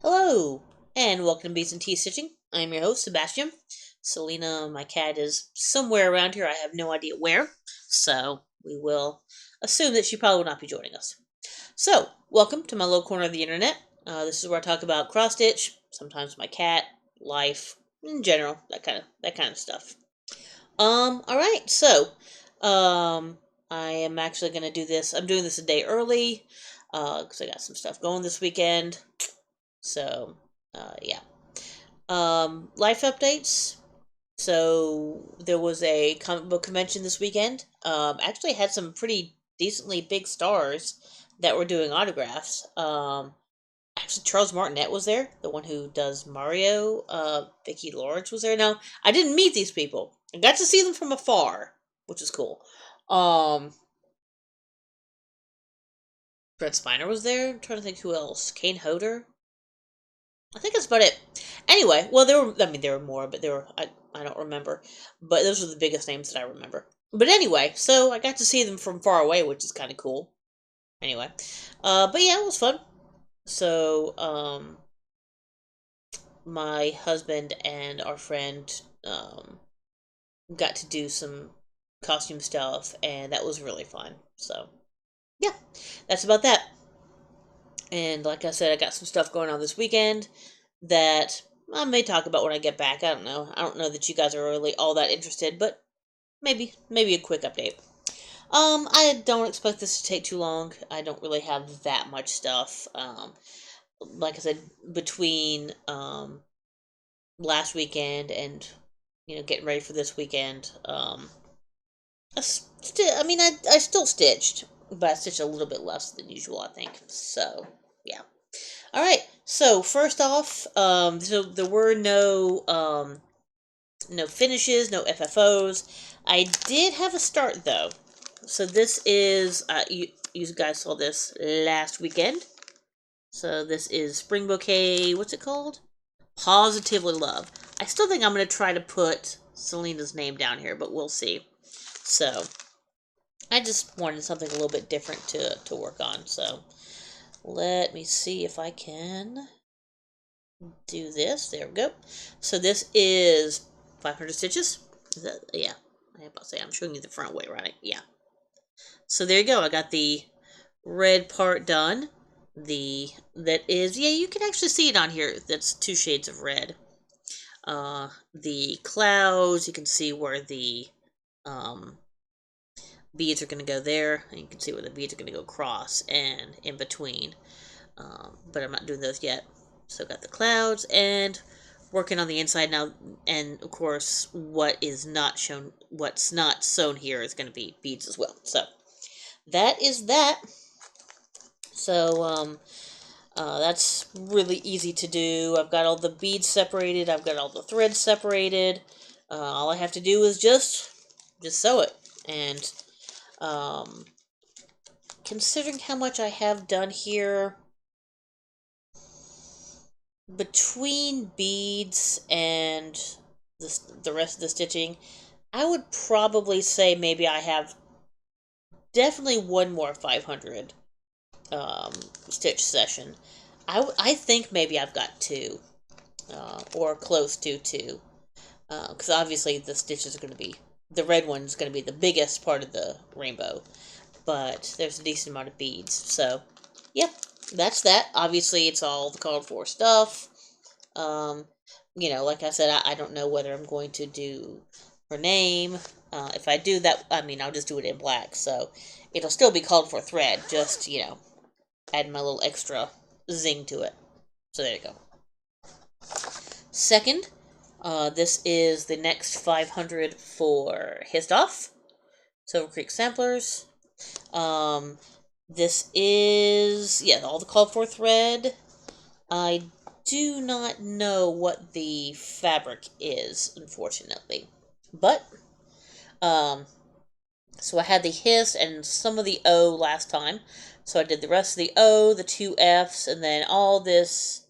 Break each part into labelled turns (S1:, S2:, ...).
S1: Hello, and welcome to Beats and Tea Stitching. I'm your host, Sebastian. Selena, my cat, is somewhere around here. I have no idea where, so we will assume that she probably will not be joining us. So, welcome to my little corner of the internet. This is where I talk about cross stitch, sometimes my cat, life, in general, that kind of stuff. All right, so, I am actually going to do this. I'm doing this a day early, because I got some stuff going this weekend. So, yeah. Life updates. So there was a comic book convention this weekend. Actually had some pretty decently big stars that were doing autographs. Actually Charles Martinet was there, the one who does Mario. Vicki Lawrence was there. Now I didn't meet these people. I got to see them from afar, which is cool. Um, Brett Spiner was there. I'm trying to think who else. Kane Hodder. I think that's about it. Anyway, well, there were. I mean, there were more, but there were. I don't remember. But those were the biggest names that I remember. But anyway, so I got to see them from far away, which is kind of cool. Anyway, but yeah, it was fun. So, my husband and our friend got to do some costume stuff, and that was really fun. So, yeah, that's about that. And like I said, I got some stuff going on this weekend that I may talk about when I get back. I don't know. I don't know that you guys are really all that interested, but maybe a quick update. I don't expect this to take too long. I don't really have that much stuff. Like I said, between last weekend and getting ready for this weekend, I mean, I still stitched, but I stitched a little bit less than usual, I think. So yeah. All right. So first off, so there were no finishes, no FFOs. I did have a start though. So this is you guys saw this last weekend. So this is Spring Bouquet. What's it called? Positively Love. I still think I'm gonna try to put Selena's name down here, but we'll see. So I just wanted something a little bit different to work on. So let me see if I can do this. There we go. So this is 500 stitches. Is that, yeah. I have to say, I'm showing you the front way, right? Yeah. So there you go. I got the red part done. That is, yeah, you can actually see it on here. That's two shades of red. The clouds, you can see where the um, beads are going to go there. And you can see where the beads are going to go across and in between. But I'm not doing those yet. So got the clouds and working on the inside now, and of course what's not sewn here is going to be beads as well. So that is that. So that's really easy to do. I've got all the beads separated. I've got all the threads separated. All I have to do is just sew it. And um, considering how much I have done here, between beads and the rest of the stitching, I would probably say maybe I have definitely one more 500 um, stitch session. I think maybe I've got two, or close to two, because obviously the stitches are going to be, the red one's going to be the biggest part of the rainbow, but there's a decent amount of beads. So, yep, that's that. Obviously, it's all the called for stuff. Um, like I said, I don't know whether I'm going to do her name. If I do that, I mean, I'll just do it in black. So it'll still be called for thread, just, add my little extra zing to it. So there you go. Second, this is the next 500 for Histoff. Silver Creek Samplers. Um, this is, yeah, all the called for thread. I do not know what the fabric is, unfortunately. But, um, so I had the Hiss and some of the O last time. So I did the rest of the O, the two Fs, and then all the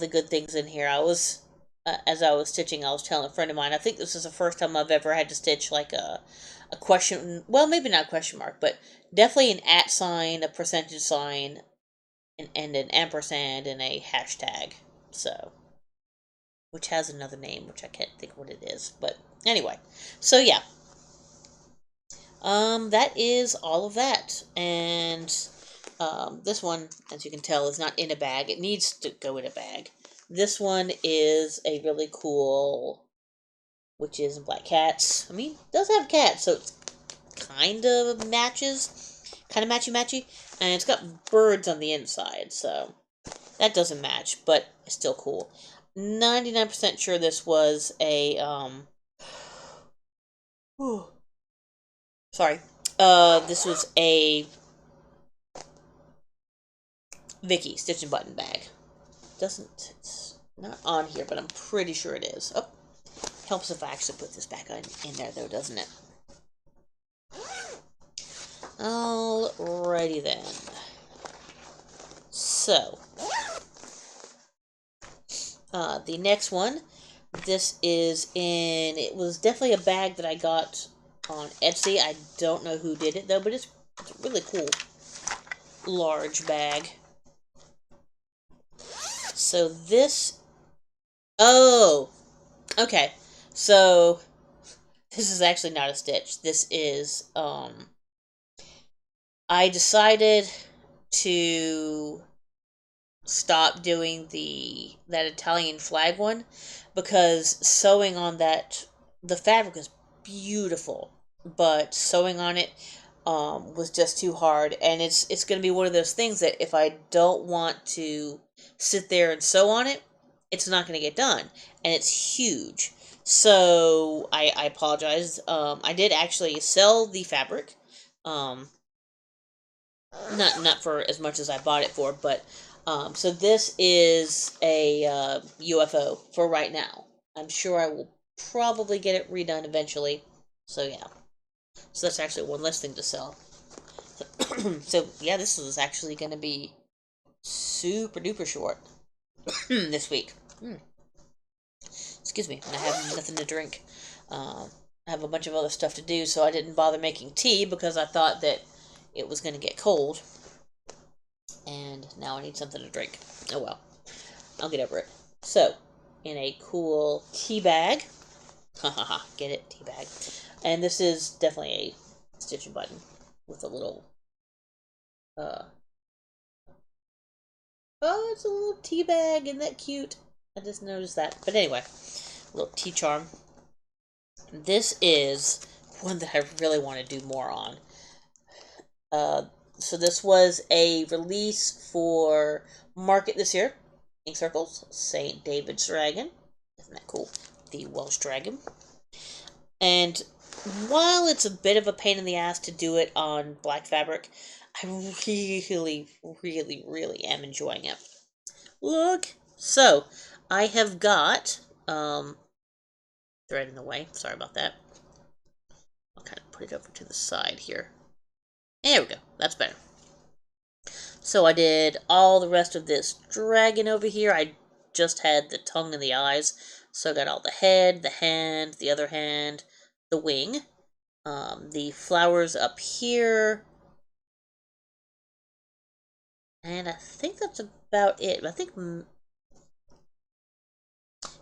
S1: good things in here. As I was stitching, I was telling a friend of mine, I think this is the first time I've ever had to stitch like a question, well, maybe not a question mark, but definitely an at sign, a percentage sign, and an ampersand and a hashtag. So, which has another name, which I can't think what it is. But anyway, so yeah, that is all of that. And this one, as you can tell, is not in a bag. It needs to go in a bag. This one is a really cool, which is black cats. I mean, it does have cats, so it's kind of matches, kind of matchy-matchy. And it's got birds on the inside, so that doesn't match, but it's still cool. 99% sure this was a, whew, sorry. This was a Vicky Stitch and Button bag. It's not on here, but I'm pretty sure it is. Oh, helps if I actually put this back in there, though, doesn't it? Alrighty then. So, the next one, it was definitely a bag that I got on Etsy. I don't know who did it, though, but it's a really cool large bag. So this, oh, okay. So this is actually not a stitch. This is, I decided to stop doing that Italian flag one because sewing on the fabric is beautiful, but sewing on it was just too hard, and it's going to be one of those things that if I don't want to sit there and sew on it, it's not going to get done, and it's huge. So I apologize. I did actually sell the fabric. Um, not for as much as I bought it for, but so this is a UFO for right now. I'm sure I will probably get it redone eventually. So yeah, so that's actually one less thing to sell. So yeah, this is actually going to be super duper short this week. Excuse me, and I have nothing to drink. I have a bunch of other stuff to do, so I didn't bother making tea because I thought that it was going to get cold. And now I need something to drink. Oh well, I'll get over it. So, in a cool tea bag. Ha ha ha, get it? Tea bag. And this is definitely a stitch and button with a little, uh, oh, it's a little tea bag. Isn't that cute? I just noticed that. But anyway, a little tea charm. This is one that I really want to do more on. So this was a release for Market this year. Ink Circles, St. David's Dragon. Isn't that cool? The Welsh Dragon. And while it's a bit of a pain in the ass to do it on black fabric, I really, really, really am enjoying it. Look! So, I have got, thread in the way. Sorry about that. I'll kind of put it over to the side here. There we go. That's better. So I did all the rest of this dragon over here. I just had the tongue and the eyes. So I got all the head, the hand, the other hand, the wing, the flowers up here. And I think that's about it. I think,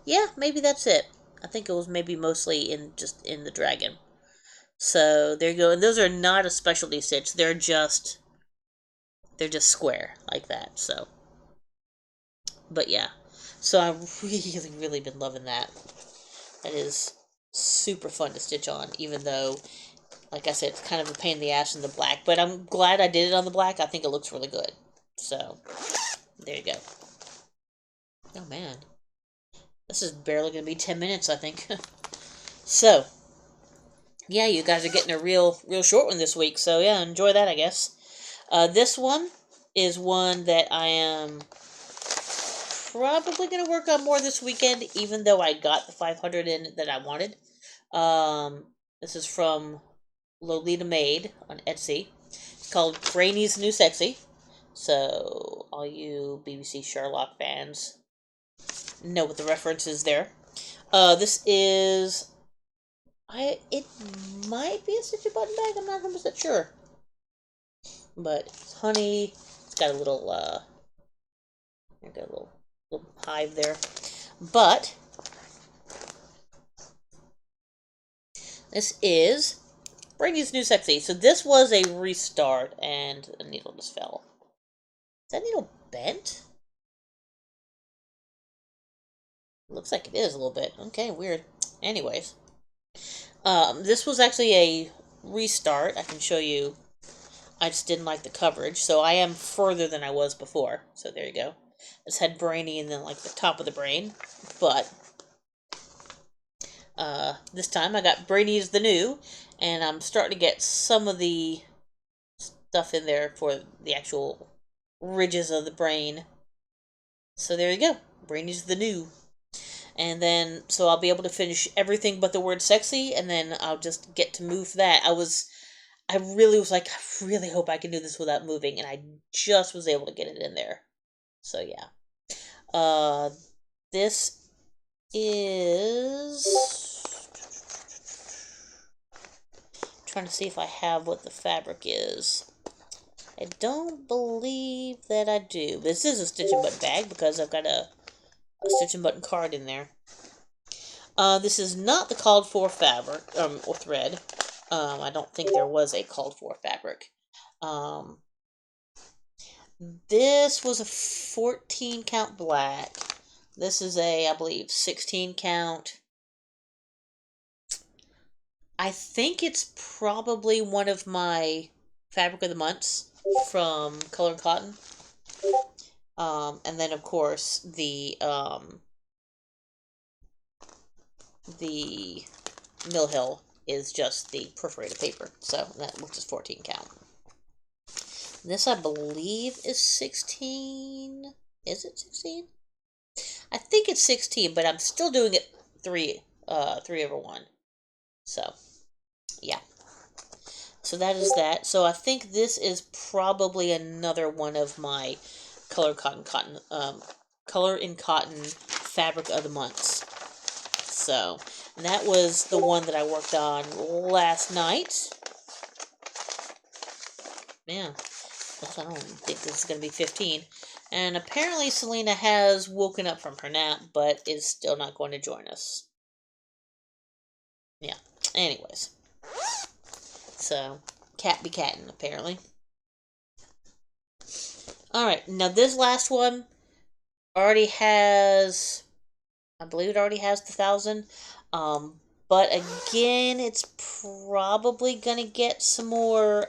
S1: yeah, maybe that's it. I think it was maybe mostly just in the dragon. So there you go. And those are not a specialty stitch. They're just square like that. So, but yeah. So I've really, really been loving that. That is super fun to stitch on, even though, like I said, it's kind of a pain in the ass in the black. But I'm glad I did it on the black. I think it looks really good. So, there you go. Oh, man. This is barely going to be 10 minutes, I think. So, yeah, you guys are getting a real short one this week. So, yeah, enjoy that, I guess. This one is one that I am probably going to work on more this weekend, even though I got the 500 in that I wanted. This is from Lolita Maid on Etsy. It's called Brainy's New Sexy. So, all you BBC Sherlock fans know what the reference is there. This is... it might be a stitch and button bag. I'm not 100% sure. But it's honey. It's got a little, I got a little hive there. But this is Brady's New Sexy. So this was a restart, and the needle just fell. Is that needle bent? Looks like it is a little bit. Okay, weird. Anyways, this was actually a restart. I can show you. I just didn't like the coverage, so I am further than I was before. So there you go. It's had brainy and then like the top of the brain, but this time I got brainy is the new, and I'm starting to get some of the stuff in there for the actual ridges of the brain. So there you go. Brainy's the new. And then, so I'll be able to finish everything but the word sexy, and then I'll just get to move that. I really was like, I really hope I can do this without moving, and I just was able to get it in there. So yeah. This is... trying to see if I have what the fabric is. I don't believe that I do. This is a stitch and button bag because I've got a stitch and button card in there. This is not the called for fabric, or thread. I don't think there was a called for fabric. This was a 14 count black. This is a, I believe, 16 count. I think it's probably one of my fabric of the months from Color and Cotton. And then of course the Mill Hill is just the perforated paper, so that which is 14 count. This I believe is 16. Is it 16? I think it's 16, but I'm still doing it 3/1. So yeah. So that is that. So I think this is probably another one of my Color in Cotton fabric of the months. So that was the one that I worked on last night. Man, I don't think this is going to be 15. And apparently Selena has woken up from her nap, but is still not going to join us. Yeah, anyways. So, cat be cattin', apparently. Alright, now this last one already has... I believe it already has the 1,000. But again, it's probably gonna get some more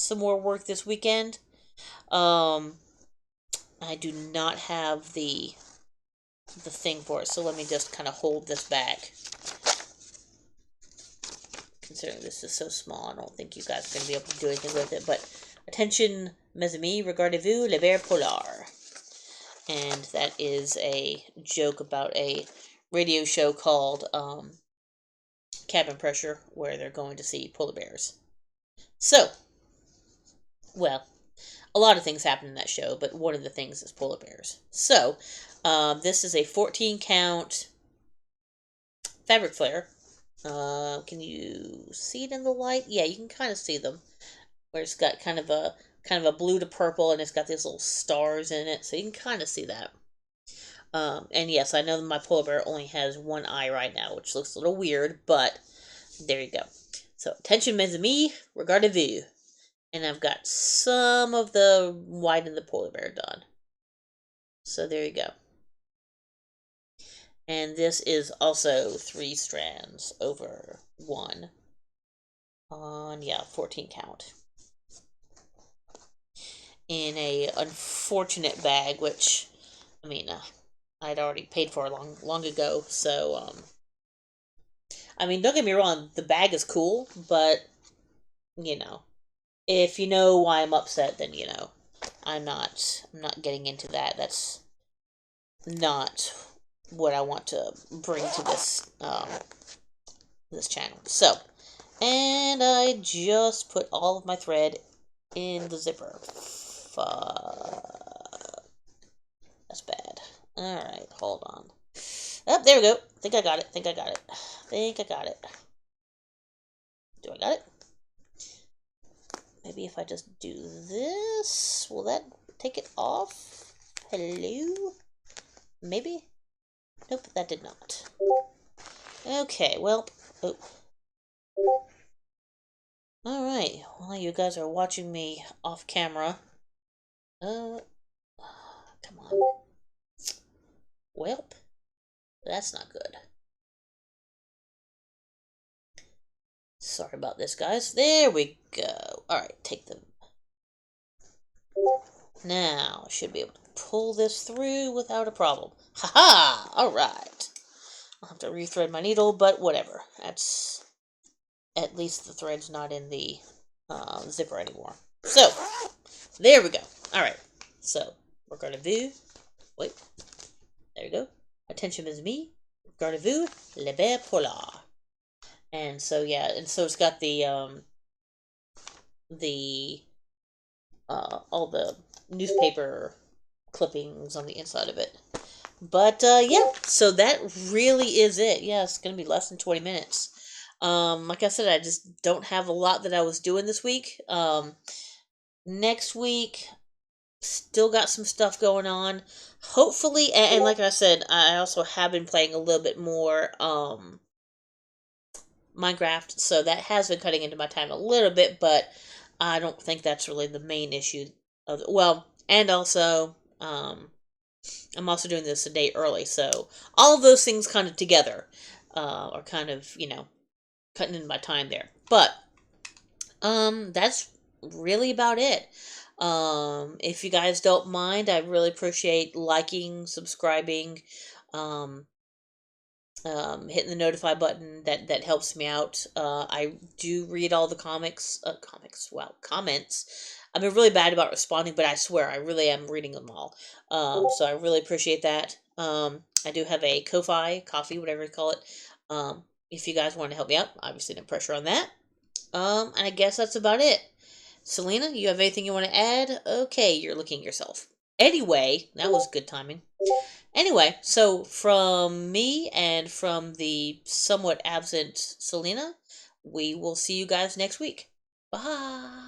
S1: work this weekend. I do not have the thing for it, so let me just kind of hold this back. Considering this is so small, I don't think you guys are going to be able to do anything with it. But attention, mes amis, regardez-vous le ver polar. And that is a joke about a radio show called Cabin Pressure, where they're going to see polar bears. So, well, a lot of things happen in that show, but one of the things is polar bears. So, this is a 14 count fabric flare. Can you see it in the light? Yeah, you can kind of see them. Where it's got kind of a blue to purple, and it's got these little stars in it, so you can kind of see that. And yes, I know that my polar bear only has one eye right now, which looks a little weird, but there you go. So, attention, mes amis, regardez-vous. And I've got some of the white in the polar bear done. So there you go. And this is also 3 strands over 1 on, yeah, 14 count. In a unfortunate bag, which, I mean, I'd already paid for long ago, so, I mean, don't get me wrong, the bag is cool, but, you know, if you know why I'm upset, then, you know, I'm not getting into that. That's not what I want to bring to this, this channel. So, and I just put all of my thread in the zipper. That's bad. Alright, hold on. Oh, there we go. Think I got it. Do I got it? Maybe if I just do this, will that take it off? Hello? Maybe? Nope, that did not. Okay, well, oh. Alright, while you guys are watching me off camera, come on. Welp, that's not good. Sorry about this, guys. There we go. Alright, take them. Now, should be able to pull this through without a problem. Haha! Alright. I'll have to rethread my needle, but whatever. That's... At least the thread's not in the zipper anymore. So, there we go. Alright. So, regardez-vous. Wait. There you go. Attention is me. Regardez-vous. Le bear polar. And so, yeah. And so it's got the all the newspaper clippings on the inside of it. But yeah, so that really is it. Yeah, it's gonna be less than 20 minutes. Like I said, I just don't have a lot that I was doing this week. Next week, still got some stuff going on. Hopefully, and like I said, I also have been playing a little bit more Minecraft, so that has been cutting into my time a little bit, but I don't think that's really the main issue of it. Well, and also, I'm also doing this a day early, so all of those things kind of together are kind of, cutting into my time there. But that's really about it. If you guys don't mind, I really appreciate liking, subscribing, um, hitting the notify button. That helps me out. I do read all the comments. I've been really bad about responding, but I swear I really am reading them all. So I really appreciate that. I do have a Ko-fi, coffee, whatever you call it. If you guys want to help me out, obviously no pressure on that. And I guess that's about it. Selena, you have anything you want to add? Okay, you're looking yourself. Anyway, that was good timing. Anyway, so from me and from the somewhat absent Selena, we will see you guys next week. Bye.